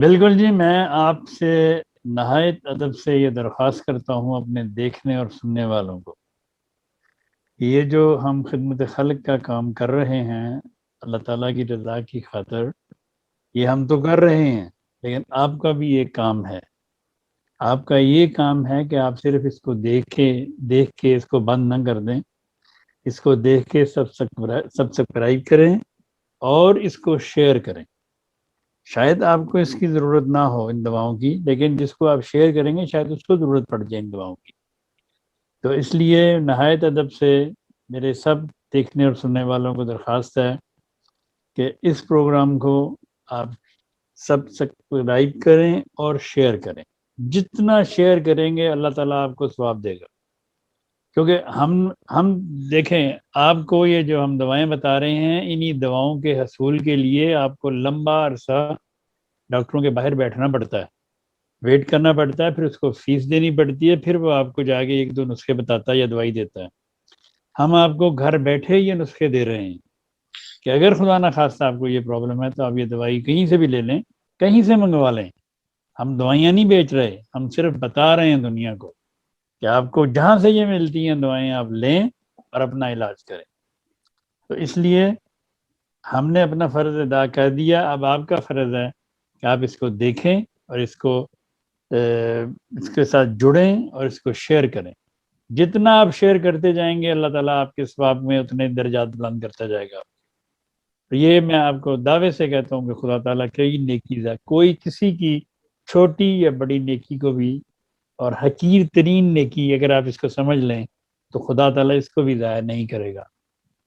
بالکل جی، میں آپ سے نہایت ادب سے یہ درخواست کرتا ہوں اپنے دیکھنے اور سننے والوں کو، یہ جو ہم خدمت خلق کا کام کر رہے ہیں اللہ تعالیٰ کی رضا کی خاطر، یہ ہم تو کر رہے ہیں، لیکن آپ کا بھی ایک کام ہے۔ آپ کا یہ کام ہے کہ آپ صرف اس کو دیکھ کے اس کو بند نہ کر دیں، اس کو دیکھ کے سبسکرائب کریں اور اس کو شیئر کریں۔ شاید آپ کو اس کی ضرورت نہ ہو ان دواؤں کی، لیکن جس کو آپ شیئر کریں گے شاید اس کو ضرورت پڑ جائے ان دواؤں کی۔ تو اس لیے نہایت ادب سے میرے سب دیکھنے اور سننے والوں کو درخواست ہے کہ اس پروگرام کو آپ سبسکرائب کریں اور شیئر کریں۔ جتنا شیئر کریں گے اللہ تعالیٰ آپ کو ثواب دے گا، کیونکہ ہم دیکھیں، آپ کو یہ جو ہم دوائیں بتا رہے ہیں، انہی دواؤں کے حصول کے لیے آپ کو لمبا عرصہ ڈاکٹروں کے باہر بیٹھنا پڑتا ہے، ویٹ کرنا پڑتا ہے، پھر اس کو فیس دینی پڑتی ہے، پھر وہ آپ کو جا کے ایک دو نسخے بتاتا ہے یا دوائی دیتا ہے۔ ہم آپ کو گھر بیٹھے یہ نسخے دے رہے ہیں کہ اگر خدا نہ خواستہ آپ کو یہ پرابلم ہے تو آپ یہ دوائی کہیں سے بھی لے لیں، کہیں سے منگوا لیں۔ ہم دوائیاں نہیں بیچ رہے، ہم صرف بتا رہے ہیں دنیا کو کہ آپ کو جہاں سے یہ ملتی ہیں دوائیں آپ لیں اور اپنا علاج کریں۔ تو اس لیے ہم نے اپنا فرض ادا کر دیا، اب آپ کا فرض ہے کہ آپ اس کو دیکھیں اور اس کے ساتھ جڑیں اور اس کو شیئر کریں۔ جتنا آپ شیئر کرتے جائیں گے اللہ تعالیٰ آپ کے ثواب میں اتنے درجات بلند کرتا جائے گا۔ تو یہ میں آپ کو دعوے سے کہتا ہوں کہ خدا تعالیٰ کئی نیکی ہے، کوئی کسی کی چھوٹی یا بڑی نیکی کو بھی، اور حقیر ترین نیکی اگر آپ اس کو سمجھ لیں تو خدا تعالیٰ اس کو بھی ضائع نہیں کرے گا۔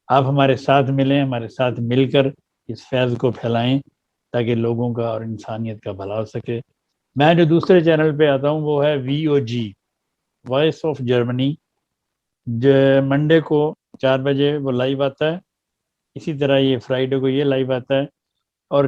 آپ ہمارے ساتھ ملیں، ہمارے ساتھ مل کر اس فیض کو پھیلائیں تاکہ لوگوں کا اور انسانیت کا بھلا ہو سکے۔ میں جو دوسرے چینل پہ آتا ہوں وہ ہے VOG، وائس آف جرمنی، جو منڈے کو 4 بجے وہ لائیو آتا ہے، اسی طرح یہ فرائیڈے کو یہ لائیو آتا ہے، اور